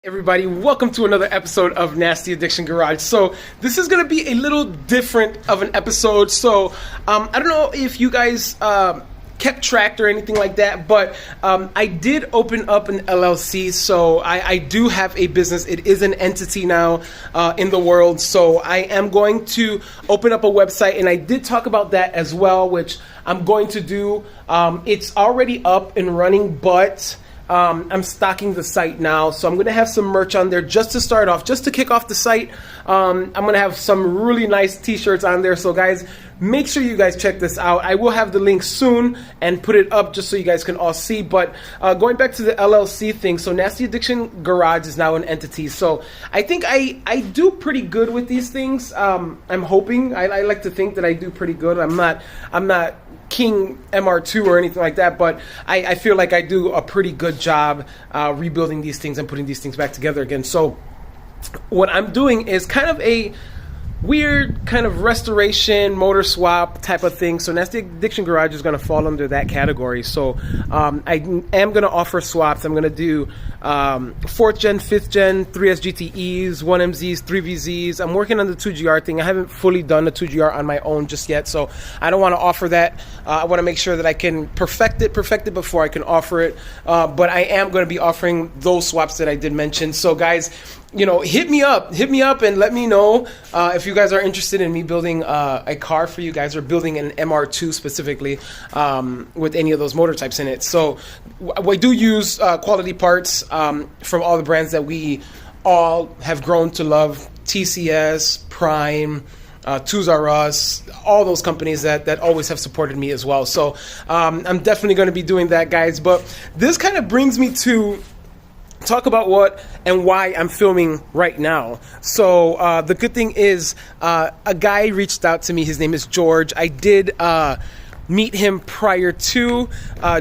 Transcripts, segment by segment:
Everybody, welcome to another episode of Nastyaddictiongarage. So this is going to be a little different of an episode. So I don't know if you guys kept track or anything like that, but I did open up an LLC. So I do have a business. It is an entity now in the world. So I am going to open up a website, and I did talk about that as well, which I'm going to do. It's already up and running, but I'm stocking the site now, so I'm going to have some merch on there just to start off, just to kick off the site. I'm going to have some really nice t-shirts on there, so guys, make sure you guys check this out. I will have the link soon and put it up just so you guys can all see, but going back to the LLC thing, so Nasty Addiction Garage is now an entity, so I think I do pretty good with these things. I'm hoping. I like to think that I do pretty good. I'm not King MR2 or anything like that, but I feel like I do a pretty good job rebuilding these things and putting these things back together again. So what I'm doing is kind of a weird kind of restoration motor swap type of thing. So Nasty Addiction Garage is going to fall under that category. So I am going to offer swaps. I'm going to do 4th gen, 5th gen, 3S GTEs, 1MZs, 3VZs. I'm working on the 2GR thing. I haven't fully done the 2GR on my own just yet, so I don't want to offer that. I want to make sure that I can perfect it before I can offer it. But I am going to be offering those swaps that I did mention. So guys, you know, hit me up and let me know if you guys are interested in me building a car for you guys, or building an MR2 specifically with any of those motor types in it. So we do use quality parts from all the brands that we all have grown to love: TCS, Prime, Tools R Us, all those companies that always have supported me as well. So I'm definitely going to be doing that, guys. But this kind of brings me to talk about what and why I'm filming right now. So the good thing is a guy reached out to me. His name is George. I did meet him prior to.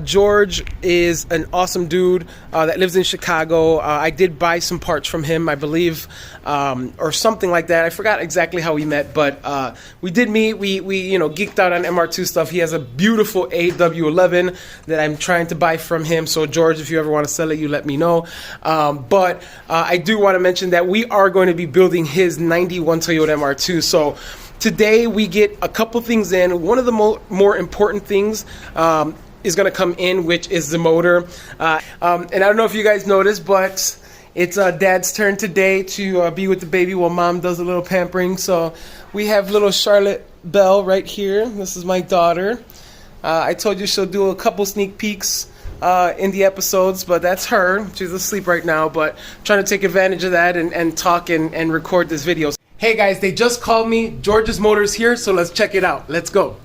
George is an awesome dude that lives in Chicago. I did buy some parts from him, I believe, or something like that. I forgot exactly how we met, but we did meet. We geeked out on MR2 stuff. He has a beautiful AW11 that I'm trying to buy from him. So George, if you ever want to sell it, you let me know. But I do want to mention that we are going to be building his 91 Toyota MR2. So today we get a couple things in. One of the more important things is going to come in, which is the motor. And I don't know if you guys noticed, but it's Dad's turn today to be with the baby while Mom does a little pampering. So we have little Charlotte Belle right here. This is my daughter. I told you she'll do a couple sneak peeks in the episodes, but that's her. She's asleep right now, but trying to take advantage of that and talk and record this video. Hey guys, they just called me. George's Motor's here, so let's check it out. Let's go.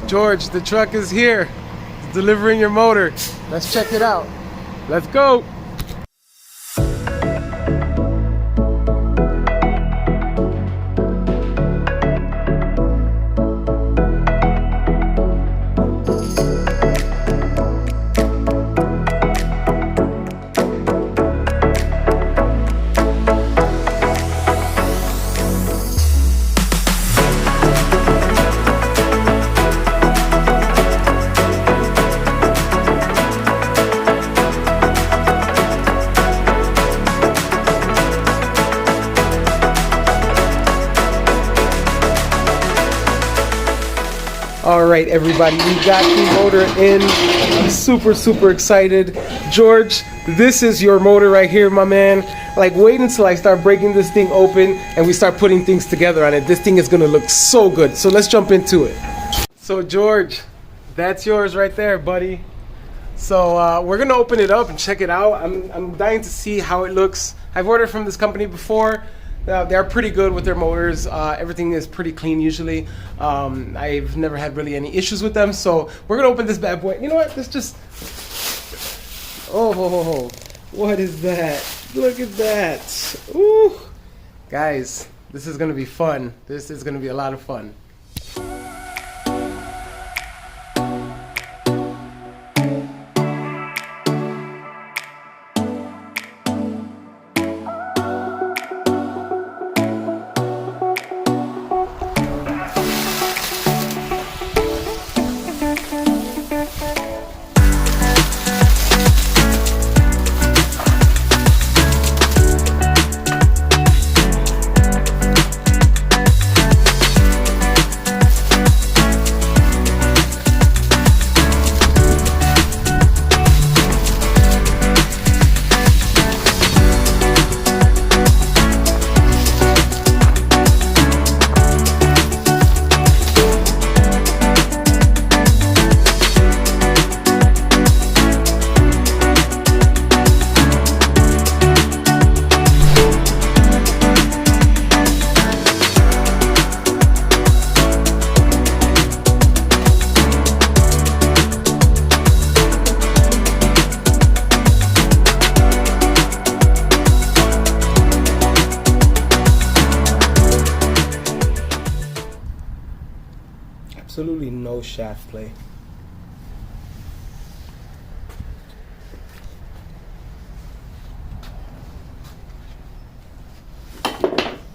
George, the truck is here. It's delivering your motor. Let's check it out. Let's go. All right, everybody, we got the motor in. I'm super excited. George, this is your motor right here, my man. Like, wait until I start breaking this thing open and we start putting things together on it. This thing is gonna look so good. So let's jump into it. So George, that's yours right there, buddy. So we're gonna open it up and check it out. I'm dying to see how it looks. I've ordered from this company before. They're pretty good with their motors. Everything is pretty clean usually. I've never had really any issues with them. So we're gonna open this bad boy. You know what? Let's just. Oh, what is that? Look at that. Ooh, guys, this is gonna be fun. This is gonna be a lot of fun. no shaft play.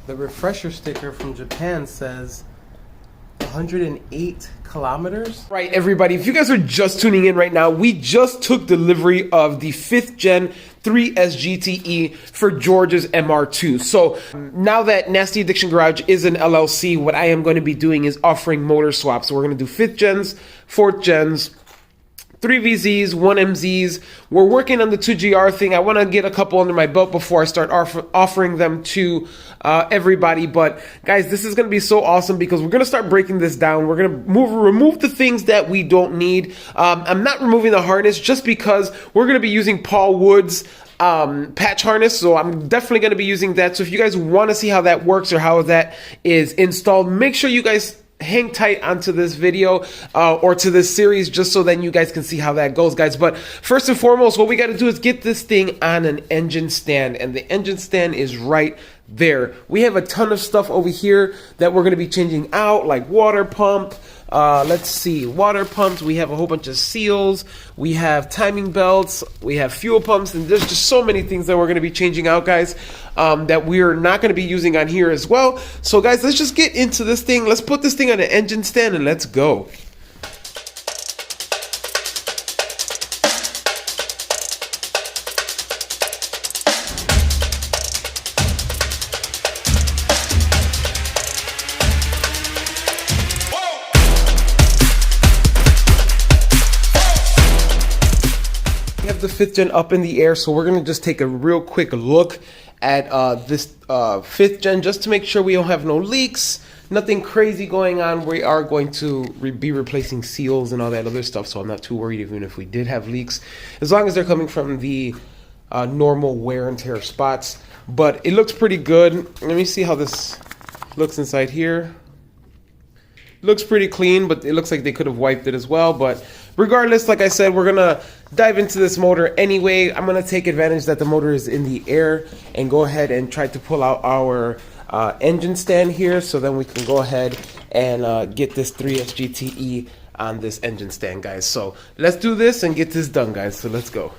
The refresher sticker from Japan says 108 kilometers. Right, everybody, if you guys are just tuning in right now, we just took delivery of the 5th gen 3S GTE for George's MR2. So now that Nasty Addiction Garage is an LLC, what I am going to be doing is offering motor swaps. So we're going to do 5th gens, 4th gens, 3 VZs, 1 MZs. We're working on the 2GR thing. I want to get a couple under my belt before I start offering them to everybody. But guys, this is going to be so awesome because we're going to start breaking this down. We're going to remove the things that we don't need. I'm not removing the harness just because we're going to be using Paul Wood's patch harness, so I'm definitely going to be using that. So if you guys want to see how that works or how that is installed, make sure you guys hang tight onto this video or to this series just so then you guys can see how that goes, guys. But first and foremost, what we got to do is get this thing on an engine stand, and the engine stand is right there. We have a ton of stuff over here that we're going to be changing out, like water pump. Let's see, water pumps. We have a whole bunch of seals. We have timing belts. We have fuel pumps, and there's just so many things that we're going to be changing out, guys, that we're not going to be using on here as well. So, guys, let's just get into this thing. Let's put this thing on an engine stand and let's go. We have the 5th gen up in the air, so we're going to just take a real quick look at this 5th gen just to make sure we don't have no leaks, nothing crazy going on. We are going to be replacing seals and all that other stuff, so I'm not too worried even if we did have leaks, as long as they're coming from the normal wear and tear spots. But it looks pretty good. Let me see how this looks inside here. Looks pretty clean, but it looks like they could have wiped it as well. But regardless, like I said, we're gonna dive into this motor anyway. I'm gonna take advantage that the motor is in the air and go ahead and try to pull out our engine stand here, so then we can go ahead and get this 3S GTE on this engine stand, guys. So let's do this and get this done, guys. So let's go.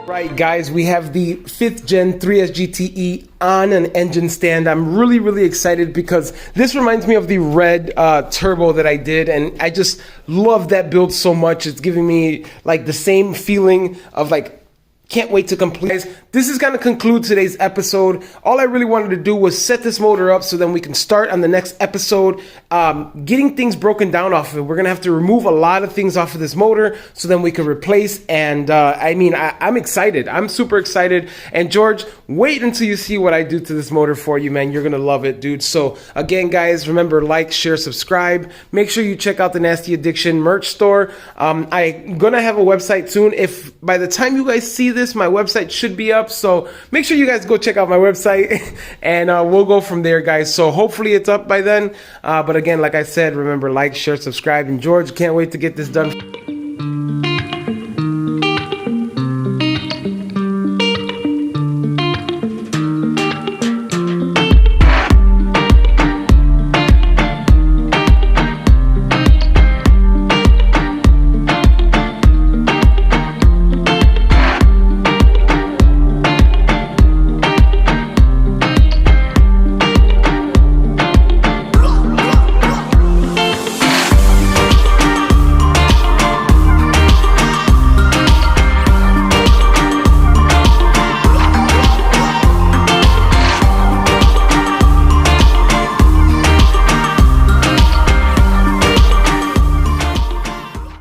Right, guys, we have the 5th gen 3S GTE on an engine stand. I'm really excited because this reminds me of the red turbo that I did, and I just love that build so much. It's giving me like the same feeling of like can't wait to complete. Guys, this is going to conclude today's episode. All I really wanted to do was set this motor up so then we can start on the next episode getting things broken down off of it. We're going to have to remove a lot of things off of this motor so then we can replace. And I mean, I'm excited. I'm super excited. And George, wait until you see what I do to this motor for you, man. You're going to love it, dude. So again, guys, remember, like, share, subscribe. Make sure you check out the Nasty Addiction merch store. I'm going to have a website soon. If by the time you guys see this, my website should be up, so make sure you guys go check out my website and we'll go from there, guys. So hopefully it's up by then, but again, like I said, remember, like, share, subscribe, and George, can't wait to get this done.